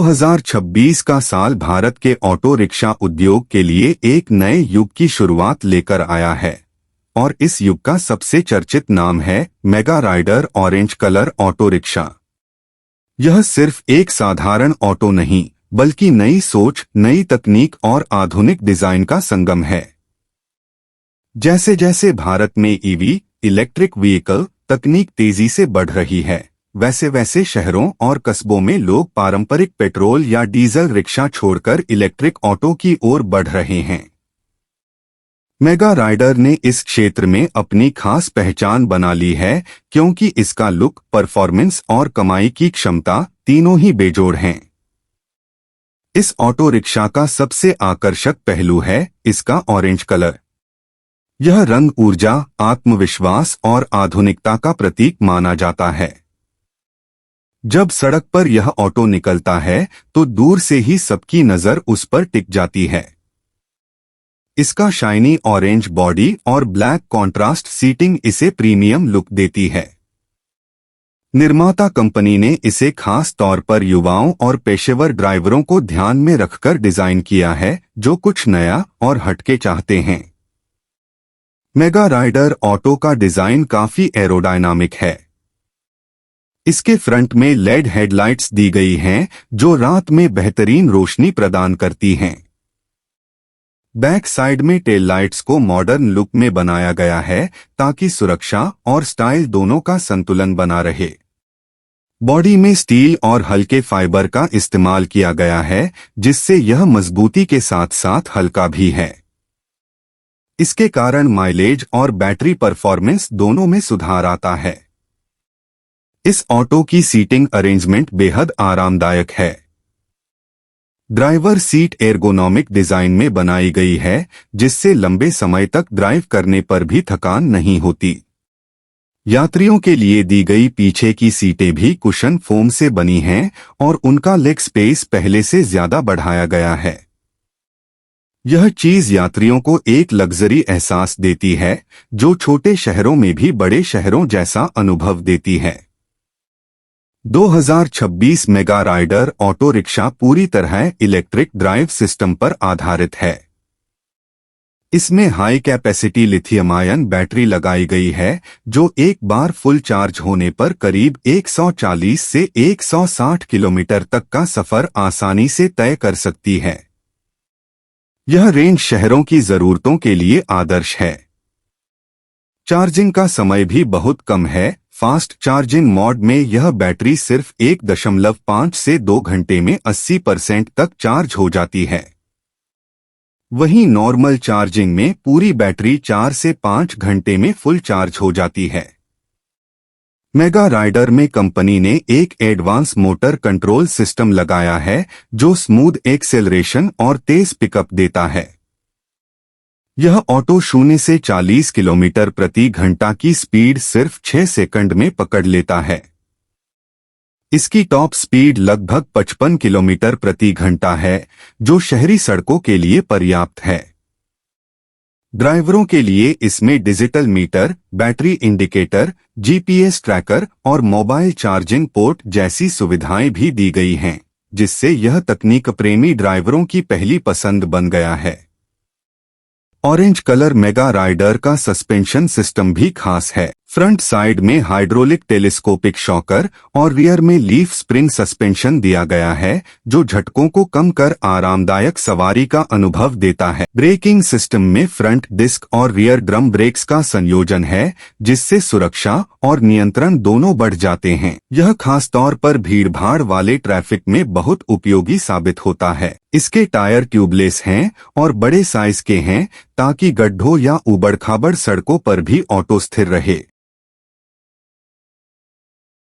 2026 का साल भारत के ऑटो रिक्शा उद्योग के लिए एक नए युग की शुरुआत लेकर आया है और इस युग का सबसे चर्चित नाम है mega rider orange colour auto rickshaw. यह सिर्फ एक साधारण ऑटो नहीं बल्कि नई सोच, नई तकनीक और आधुनिक डिजाइन का संगम है। जैसे जैसे भारत में ईवी इलेक्ट्रिक व्हीकल तकनीक तेजी से बढ़ रही है, वैसे वैसे शहरों और कस्बों में लोग पारंपरिक पेट्रोल या डीजल रिक्शा छोड़कर इलेक्ट्रिक ऑटो की ओर बढ़ रहे हैं। मेगा राइडर ने इस क्षेत्र में अपनी खास पहचान बना ली है क्योंकि इसका लुक, परफॉर्मेंस और कमाई की क्षमता तीनों ही बेजोड़ हैं। इस ऑटो रिक्शा का सबसे आकर्षक पहलू है इसका ऑरेंज कलर। यह रंग ऊर्जा, आत्मविश्वास और आधुनिकता का प्रतीक माना जाता है। जब सड़क पर यह ऑटो निकलता है तो दूर से ही सबकी नजर उस पर टिक जाती है। इसका शाइनी ऑरेंज बॉडी और ब्लैक कॉन्ट्रास्ट सीटिंग इसे प्रीमियम लुक देती है। निर्माता कंपनी ने इसे खास तौर पर युवाओं और पेशेवर ड्राइवरों को ध्यान में रखकर डिजाइन किया है, जो कुछ नया और हटके चाहते हैं। मेगा राइडर ऑटो का डिजाइन काफी एरोडायनामिक है। इसके फ्रंट में लेड हेडलाइट्स दी गई हैं जो रात में बेहतरीन रोशनी प्रदान करती हैं। बैक साइड में टेल लाइट्स को मॉडर्न लुक में बनाया गया है ताकि सुरक्षा और स्टाइल दोनों का संतुलन बना रहे। बॉडी में स्टील और हल्के फाइबर का इस्तेमाल किया गया है जिससे यह मजबूती के साथ साथ हल्का भी है। इसके कारण माइलेज और बैटरी परफॉर्मेंस दोनों में सुधार आता है। इस ऑटो की सीटिंग अरेंजमेंट बेहद आरामदायक है। ड्राइवर सीट एर्गोनॉमिक डिजाइन में बनाई गई है जिससे लंबे समय तक ड्राइव करने पर भी थकान नहीं होती। यात्रियों के लिए दी गई पीछे की सीटें भी कुशन फोम से बनी हैं और उनका लेग स्पेस पहले से ज्यादा बढ़ाया गया है। यह चीज यात्रियों को एक लग्जरी एहसास देती है जो छोटे शहरों में भी बड़े शहरों जैसा अनुभव देती है। 2026 मेगा राइडर ऑटो रिक्शा पूरी तरह इलेक्ट्रिक ड्राइव सिस्टम पर आधारित है। इसमें high capacity lithium ion battery लगाई गई है जो एक बार फुल चार्ज होने पर करीब 140 से 160 किलोमीटर तक का सफर आसानी से तय कर सकती है। यह रेंज शहरों की जरूरतों के लिए आदर्श है। चार्जिंग का समय भी बहुत कम है। फास्ट चार्जिंग मोड में यह बैटरी सिर्फ 1.5 से 2 घंटे में 80% तक चार्ज हो जाती है। वहीं नॉर्मल चार्जिंग में पूरी बैटरी 4 से 5 घंटे में फुल चार्ज हो जाती है। मेगा राइडर में कंपनी ने एक एडवांस मोटर कंट्रोल सिस्टम लगाया है जो स्मूथ एक्सेलरेशन और तेज पिकअप देता है। यह ऑटो 0 से 40 किलोमीटर प्रति घंटा की स्पीड सिर्फ 6 सेकंड में पकड़ लेता है। इसकी टॉप स्पीड लगभग 55 किलोमीटर प्रति घंटा है जो शहरी सड़कों के लिए पर्याप्त है। ड्राइवरों के लिए इसमें digital meter, battery indicator, GPS tracker और मोबाइल चार्जिंग पोर्ट जैसी सुविधाएं भी दी गई हैं, जिससे यह तकनीक प्रेमी ड्राइवरों की पहली पसंद बन गया है। ऑरेंज कलर मेगा राइडर का सस्पेंशन सिस्टम भी खास है। फ्रंट साइड में हाइड्रोलिक टेलीस्कोपिक शॉकर और रियर में लीफ स्प्रिंग सस्पेंशन दिया गया है जो झटकों को कम कर आरामदायक सवारी का अनुभव देता है। ब्रेकिंग सिस्टम में फ्रंट डिस्क और रियर ड्रम ब्रेक्स का संयोजन है जिससे सुरक्षा और नियंत्रण दोनों बढ़ जाते हैं। यह खास तौर पर भीड़भाड़ वाले ट्रैफिक में बहुत उपयोगी साबित होता है। इसके टायर ट्यूबलेस हैं और बड़े साइज के हैं ताकि गड्ढों या उबड़-खाबड़ सड़कों पर भी ऑटो स्थिर रहे।